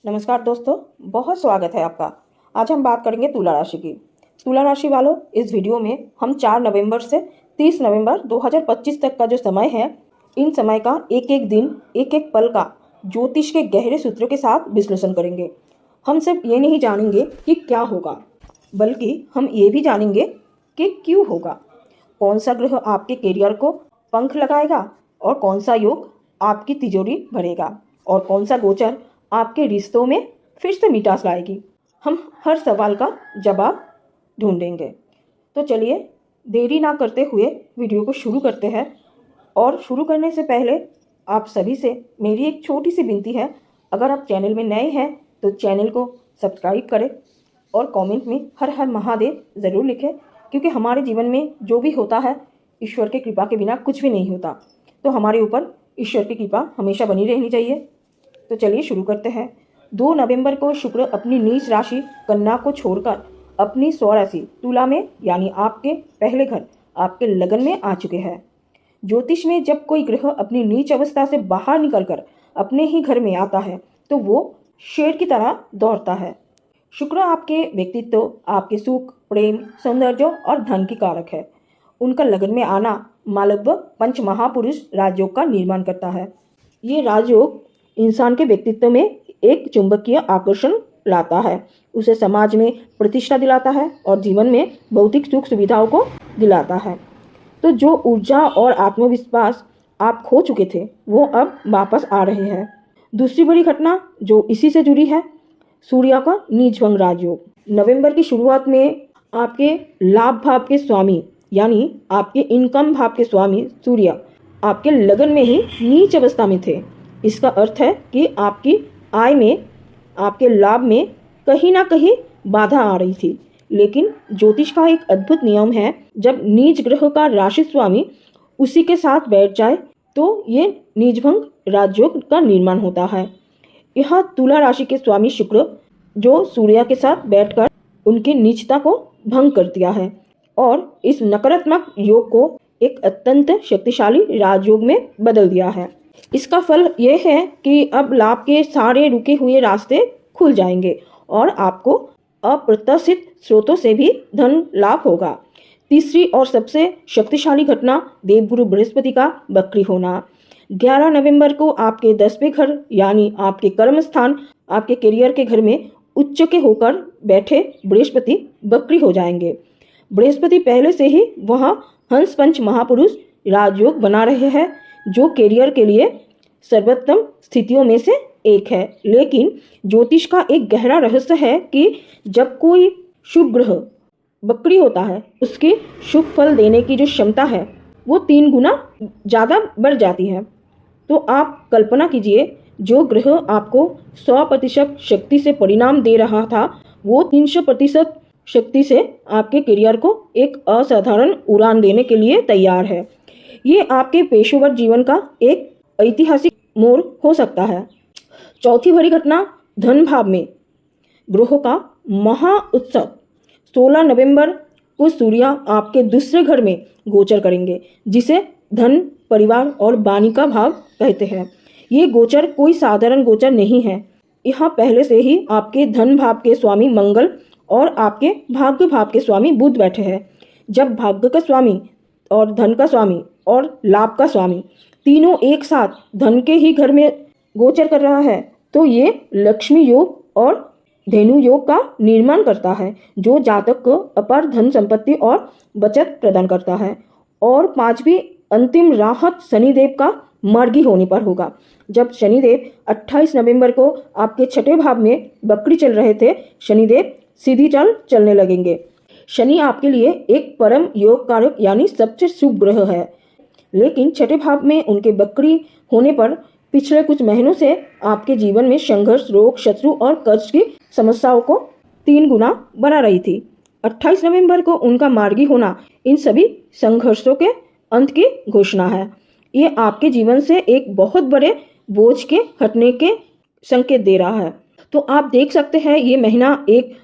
नमस्कार दोस्तों, बहुत स्वागत है आपका। आज हम बात करेंगे तुला राशि की। तुला राशि वालों, इस वीडियो में हम 4 नवंबर से 30 नवंबर 2025 तक का जो समय है, इन समय का एक एक दिन, एक एक पल का ज्योतिष के गहरे सूत्रों के साथ विश्लेषण करेंगे। हम सिर्फ ये नहीं जानेंगे कि क्या होगा, बल्कि हम ये भी जानेंगे कि क्यों होगा। कौन सा ग्रह आपके करियर को पंख लगाएगा और कौन सा योग आपकी तिजोरी भरेगा और कौन सा गोचर आपके रिश्तों में फिर से मिठास लाएगी। हम हर सवाल का जवाब ढूंढेंगे। तो चलिए देरी ना करते हुए वीडियो को शुरू करते हैं। और शुरू करने से पहले आप सभी से मेरी एक छोटी सी विनती है, अगर आप चैनल में नए हैं तो चैनल को सब्सक्राइब करें और कमेंट में हर हर महादेव ज़रूर लिखें, क्योंकि हमारे जीवन में जो भी होता है ईश्वर की कृपा के बिना कुछ भी नहीं होता। तो हमारे ऊपर ईश्वर की कृपा हमेशा बनी रहनी चाहिए। तो चलिए शुरू करते हैं। 2 नवंबर को शुक्र अपनी नीच राशि कन्या को छोड़कर अपनी स्वराशि तुला में यानी आपके पहले घर आपके लगन में आ चुके हैं। ज्योतिष में जब कोई ग्रह अपनी नीच अवस्था से बाहर निकलकर अपने ही घर में आता है तो वो शेर की तरह दौड़ता है। शुक्र आपके व्यक्तित्व, आपके सुख, प्रेम, सौंदर्य और धन की कारक है। उनका लगन में आना मालव्य पंच महापुरुष राजयोग का निर्माण करता है। ये राजयोग इंसान के व्यक्तित्व में एक चुंबकीय आकर्षण लाता है, उसे समाज में प्रतिष्ठा दिलाता है और जीवन में भौतिक सुख सुविधाओं को दिलाता है। तो जो ऊर्जा और आत्मविश्वास आप खो चुके थे वो अब वापस आ रहे हैं। दूसरी बड़ी घटना जो इसी से जुड़ी है, सूर्य का नीचभंग राजयोग। नवंबर की शुरुआत में आपके लाभ भाव के स्वामी यानी आपके इनकम भाव के स्वामी सूर्य आपके लगन में ही नीच अवस्था में थे। इसका अर्थ है कि आपकी आय में, आपके लाभ में कहीं ना कहीं बाधा आ रही थी। लेकिन ज्योतिष का एक अद्भुत नियम है, जब नीच ग्रह का राशि स्वामी उसी के साथ बैठ जाए तो ये नीचभंग राजयोग का निर्माण होता है। यह तुला राशि के स्वामी शुक्र जो सूर्य के साथ बैठकर उनकी नीचता को भंग कर दिया है और इस नकारात्मक योग को एक अत्यंत शक्तिशाली राजयोग में बदल दिया है। इसका फल यह है कि अब लाभ के सारे रुके हुए रास्ते खुल जाएंगे और आपको अप्रत्याशित स्रोतों से भी धन लाभ होगा। तीसरी और सबसे शक्तिशाली घटना देवगुरु बृहस्पति का वक्री होना। 11 नवंबर को आपके 10वें घर यानी आपके कर्म स्थान, आपके करियर के घर में उच्च के होकर बैठे बृहस्पति वक्री हो जाएंगे। बृहस्पति पहले से ही वहाँ हंस पंच महापुरुष राजयोग बना रहे हैं, जो करियर के लिए सर्वोत्तम स्थितियों में से एक है। लेकिन ज्योतिष का एक गहरा रहस्य है कि जब कोई शुभ ग्रह वक्री होता है, उसके शुभ फल देने की जो क्षमता है वो 3 गुना ज़्यादा बढ़ जाती है। तो आप कल्पना कीजिए, जो ग्रह आपको 100% शक्ति से परिणाम दे रहा था वो 300% शक्ति से आपके करियर को एक असाधारण उड़ान देने के लिए तैयार है। ये आपके पेशेवर जीवन का एक ऐतिहासिक मोड़ हो सकता है। चौथी बड़ी घटना, धन भाव में ग्रहों का महा उत्सव। 16 नवंबर को सूर्य आपके दूसरे घर में गोचर करेंगे, जिसे धन, परिवार और वाणी का भाव कहते हैं। ये गोचर कोई साधारण गोचर नहीं है। यहाँ पहले से ही आपके धन भाव के स्वामी मंगल और आपके भाग्य भाव के स्वामी बुध बैठे हैं। जब भाग्य का स्वामी और धन का स्वामी और लाभ का स्वामी तीनों एक साथ धन के ही घर में गोचर कर रहा है तो ये लक्ष्मी योग और धेनु योग का निर्माण करता है, जो जातक को अपार धन संपत्ति और बचत प्रदान करता है। और 5वीं अंतिम राहत शनिदेव का मार्गी होने पर होगा। जब शनिदेव 28 नवंबर को आपके 6ठे भाव में वक्री चल रहे थे, शनिदेव सीधी चाल चलने लगेंगे। शनि आपके लिए एक परम योग कारक यानी सबसे शुभ ग्रह है, लेकिन 6ठे भाव में उनके वक्री होने पर पिछले कुछ महीनों से आपके जीवन में संघर्ष, रोग, शत्रु और कर्ज की समस्याओं को 3 गुना बना रही थी। 28 नवंबर को उनका मार्गी होना इन सभी संघर्षों के अंत की घोषणा है। ये आपके जीवन से एक बहुत बड़े बोझ के हटने के संकेत दे रहा है। तो आप देख सकते हैं ये महीना एक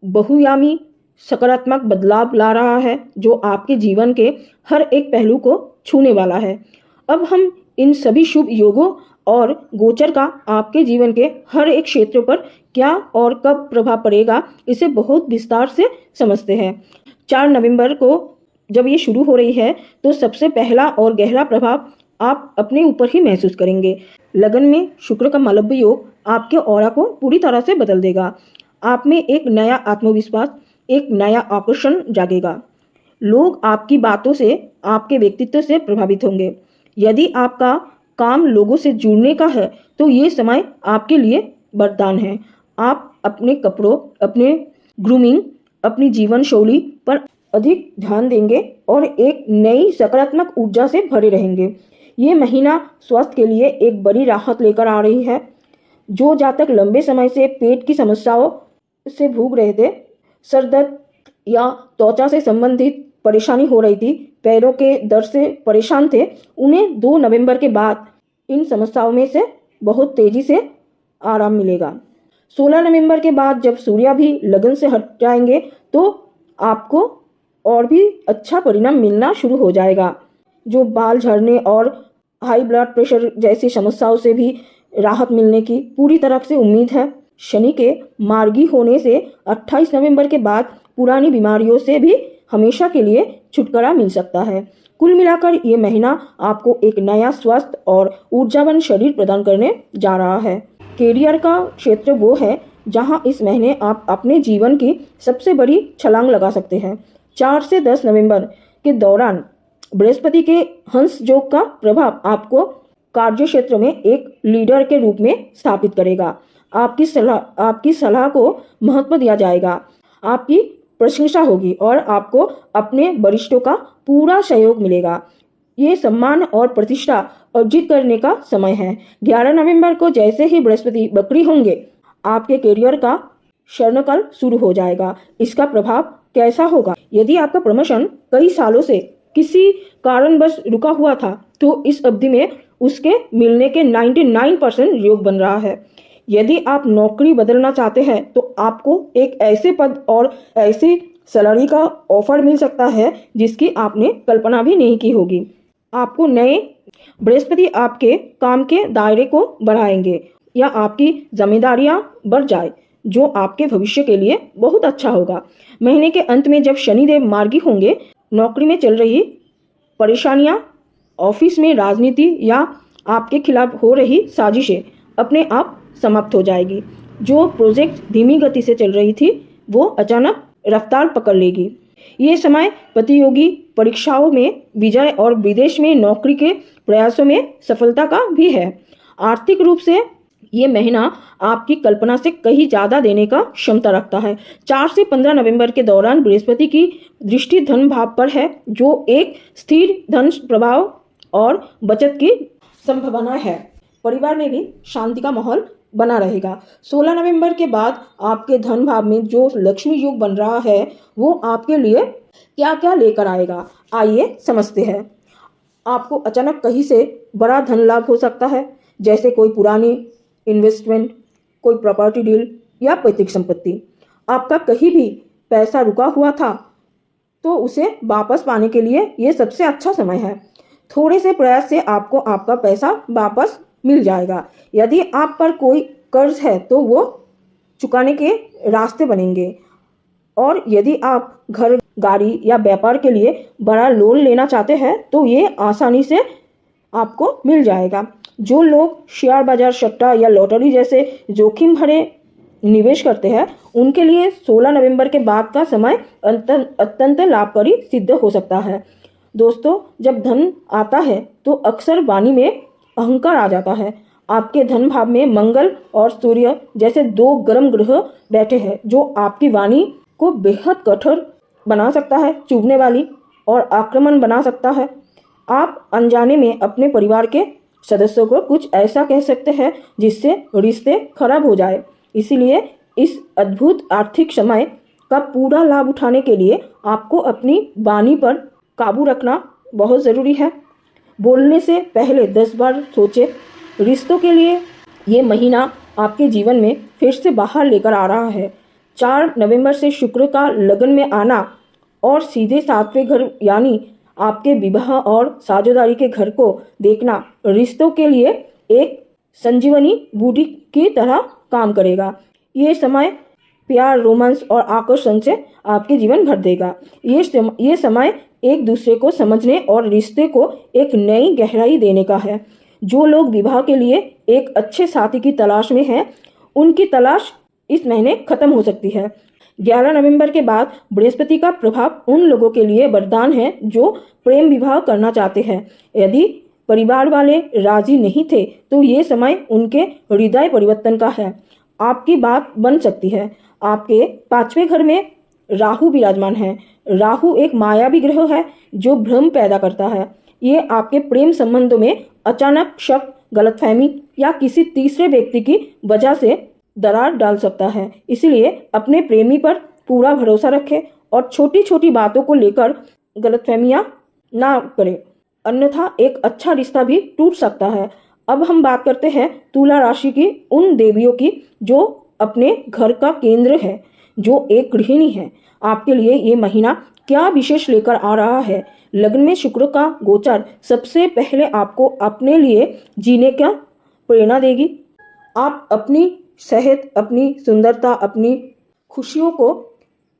बहुआयामी सकारात्मक बदलाव ला रहा है, जो आपके जीवन के हर एक पहलू को छूने वाला है। अब हम इन सभी शुभ योगों और गोचर का आपके जीवन के हर एक क्षेत्र पर क्या और कब प्रभाव पड़ेगा, इसे बहुत विस्तार से समझते हैं। 4 नवंबर को जब ये शुरू हो रही है तो सबसे पहला और गहरा प्रभाव आप अपने ऊपर ही महसूस करेंगे। लगन में शुक्र का मालव्य योग आपके ऑरा को पूरी तरह से बदल देगा। आप में एक नया आत्मविश्वास, एक नया आकर्षण जागेगा। लोग आपकी बातों से, आपके व्यक्तित्व से प्रभावित होंगे। यदि आपका काम लोगों से जुड़ने का है तो ये समय आपके लिए वरदान है। आप अपने कपड़ों, अपने ग्रूमिंग, अपनी जीवन शैली पर अधिक ध्यान देंगे और एक नई सकारात्मक ऊर्जा से भरे रहेंगे। ये महीना स्वास्थ्य के लिए एक बड़ी राहत लेकर आ रही है। जो जातक लंबे समय से पेट की समस्याओं से भूग रहे थे, सर दर्द या त्वचा से संबंधित परेशानी हो रही थी, पैरों के दर्द से परेशान थे, उन्हें 2 नवंबर के बाद इन समस्याओं में से बहुत तेजी से आराम मिलेगा। 16 नवंबर के बाद जब सूर्य भी लगन से हट जाएंगे तो आपको और भी अच्छा परिणाम मिलना शुरू हो जाएगा। जो बाल झड़ने और हाई ब्लड प्रेशर जैसी समस्याओं से भी राहत मिलने की पूरी तरह से उम्मीद है। शनि के मार्गी होने से 28 नवंबर के बाद पुरानी बीमारियों से भी हमेशा के लिए छुटकारा मिल सकता है। कुल मिलाकर ये महीना आपको एक नया स्वस्थ और ऊर्जावान शरीर प्रदान करने जा रहा है। कैरियर का क्षेत्र वो है जहां इस महीने आप अपने जीवन की सबसे बड़ी छलांग लगा सकते हैं। 4 से 10 नवंबर के दौरान बृहस्पति के हंस योग का प्रभाव आपको कार्य क्षेत्र में एक लीडर के रूप में स्थापित करेगा। आपकी सलाह को महत्व दिया जाएगा, आपकी प्रशंसा होगी और आपको अपने वरिष्ठों का पूरा सहयोग मिलेगा। ये सम्मान और प्रतिष्ठा अर्जित करने का समय है। 11 नवंबर को जैसे ही बृहस्पति वक्री होंगे, आपके करियर का स्वर्णकाल शुरू हो जाएगा। इसका प्रभाव कैसा होगा? यदि आपका प्रमोशन कई सालों से किसी कारणवश रुका हुआ था तो इस अवधि में उसके मिलने के 99% योग बन रहा है। यदि आप नौकरी बदलना चाहते हैं तो आपको एक ऐसे पद और ऐसी सैलरी का ऑफर मिल सकता है जिसकी आपने कल्पना भी नहीं की होगी। आपको नए बृहस्पति आपके काम के दायरे को बढ़ाएंगे या आपकी जिम्मेदारियां बढ़ जाए, जो आपके भविष्य के लिए बहुत अच्छा होगा। महीने के अंत में जब शनिदेव मार्गी होंगे, नौकरी में चल रही परेशानियां, ऑफिस में राजनीति या आपके खिलाफ हो रही साजिशें अपने आप समाप्त हो जाएगी। जो प्रोजेक्ट धीमी गति से चल रही थी वो अचानक रफ्तार पकड़ लेगी। ये समय प्रतियोगी परीक्षाओं में विजय और विदेश में नौकरी के प्रयासों में सफलता का भी है। आर्थिक रूप से ये महीना आपकी कल्पना से कहीं ज़्यादा देने का क्षमता रखता है। 4 से 15 नवंबर के दौरान बृहस्पति की दृष्टि धन भाव पर है, जो एक स्थिर धन प्रभाव और बचत की संभावना है। परिवार में भी शांति का माहौल बना रहेगा। 16 नवंबर के बाद आपके धन भाव में जो लक्ष्मी योग बन रहा है वो आपके लिए क्या क्या लेकर आएगा, आइए समझते हैं। आपको अचानक कहीं से बड़ा धन लाभ हो सकता है, जैसे कोई पुरानी इन्वेस्टमेंट, कोई प्रॉपर्टी डील या पैतृक संपत्ति। आपका कहीं भी पैसा रुका हुआ था तो उसे वापस पाने के लिए ये सबसे अच्छा समय है। थोड़े से प्रयास से आपको आपका पैसा वापस मिल जाएगा। यदि आप पर कोई कर्ज है तो वो चुकाने के रास्ते बनेंगे, और यदि आप घर, गाड़ी या व्यापार के लिए बड़ा लोन लेना चाहते हैं तो ये आसानी से आपको मिल जाएगा। जो लोग शेयर बाजार, सट्टा या लॉटरी जैसे जोखिम भरे निवेश करते हैं उनके लिए 16 नवंबर के बाद का समय अत्यंत लाभकारी सिद्ध हो सकता है। दोस्तों, जब धन आता है तो अक्सर वाणी में अहंकार आ जाता है। आपके धन भाव में मंगल और सूर्य जैसे 2 गर्म ग्रह बैठे हैं, जो आपकी वाणी को बेहद कठोर बना सकता है, चुभने वाली और आक्रमण बना सकता है। आप अनजाने में अपने परिवार के सदस्यों को कुछ ऐसा कह सकते हैं जिससे रिश्ते खराब हो जाए। इसीलिए इस अद्भुत आर्थिक समय का पूरा लाभ उठाने के लिए आपको अपनी वाणी पर काबू रखना बहुत ज़रूरी है। बोलने से पहले 10 बार सोचें। रिश्तों के लिए ये महीना आपके जीवन में फिर से बाहर लेकर आ रहा है। 4 नवंबर से शुक्र का लगन में आना और सीधे 7वें घर यानी आपके विवाह और साझेदारी के घर को देखना रिश्तों के लिए एक संजीवनी बूटी की तरह काम करेगा। ये समय प्यार, रोमांस और आकर्षण से आपके जीवन भर देगा। ये समय एक दूसरे को समझने और रिश्ते को एक नई गहराई देने का है। जो लोग विवाह के लिए एक अच्छे साथी की तलाश में हैं, उनकी तलाश इस महीने खत्म हो सकती है। 11 नवंबर के बाद बृहस्पति का प्रभाव उन लोगों के लिए वरदान है जो प्रेम विवाह करना चाहते हैं। यदि परिवार वाले राजी नहीं थे तो ये समय उनके हृदय परिवर्तन का है। आपकी बात बन सकती है। आपके 5वें घर में राहु विराजमान है। राहु एक मायावी ग्रह है जो भ्रम पैदा करता है। ये आपके प्रेम संबंधों में अचानक शक, गलतफहमी या किसी तीसरे व्यक्ति की वजह से दरार डाल सकता है। इसलिए अपने प्रेमी पर पूरा भरोसा रखें और छोटी छोटी बातों को लेकर गलतफहमियां ना करें, अन्यथा एक अच्छा रिश्ता भी टूट सकता है। अब हम बात करते हैं तुला राशि की उन देवियों की जो अपने घर का केंद्र है, जो एक गृहिणी है। आपके लिए ये महीना क्या विशेष लेकर आ रहा है? लग्न में शुक्र का गोचर सबसे पहले आपको अपने लिए जीने का प्रेरणा देगी। आप अपनी सेहत, अपनी सुंदरता, अपनी खुशियों को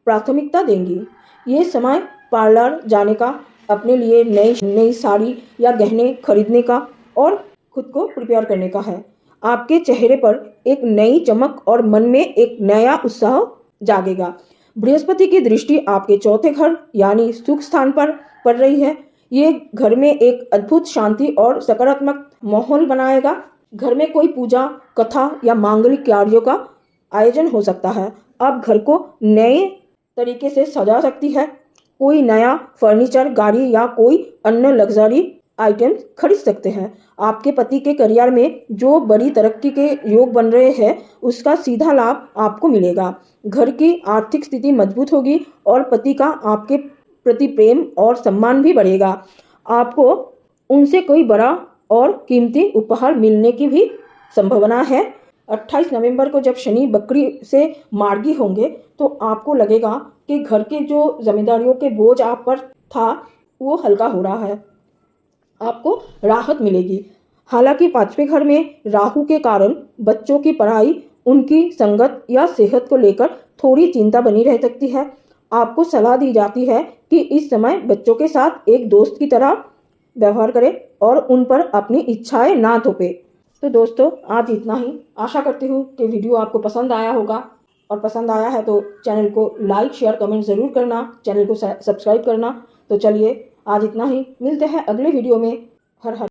प्राथमिकता देंगी। ये समय पार्लर जाने का, अपने लिए नई साड़ी या गहने खरीदने का और खुद को प्रिपेयर करने का है। आपके चेहरे पर एक नई चमक और मन में एक नया उत्साह जागेगा। बृहस्पति की दृष्टि आपके 4थे घर यानी सुख स्थान पर पड़ रही है। ये घर में एक अद्भुत शांति और सकारात्मक माहौल बनाएगा। घर में कोई पूजा, कथा या मांगलिक कार्यों का आयोजन हो सकता है। आप घर को नए तरीके से सजा सकती है। कोई नया फर्नीचर, गाड़ी या कोई अन्य लग्जरी आइटम खरीद सकते हैं। आपके पति के करियर में जो बड़ी तरक्की के योग बन रहे हैं, उसका सीधा लाभ आपको मिलेगा। घर की आर्थिक स्थिति मजबूत होगी और पति का आपके प्रति प्रेम और सम्मान भी बढ़ेगा। आपको उनसे कोई बड़ा और कीमती उपहार मिलने की भी संभावना है। 28 नवंबर को जब शनि बकरी से मार्गी होंगे तो आपको लगेगा कि घर के जो जिम्मेदारियों के बोझ आप पर था वो हल्का हो रहा है। आपको राहत मिलेगी। हालांकि 5वें घर में राहु के कारण बच्चों की पढ़ाई, उनकी संगत या सेहत को लेकर थोड़ी चिंता बनी रह सकती है। आपको सलाह दी जाती है कि इस समय बच्चों के साथ एक दोस्त की तरह व्यवहार करें और उन पर अपनी इच्छाएं ना थोपे। तो दोस्तों, आज इतना ही। आशा करती हूँ कि वीडियो आपको पसंद आया होगा, और पसंद आया है तो चैनल को लाइक, शेयर, कमेंट ज़रूर करना, चैनल को सब्सक्राइब करना। तो चलिए आज इतना ही, मिलते हैं अगले वीडियो में। हर हर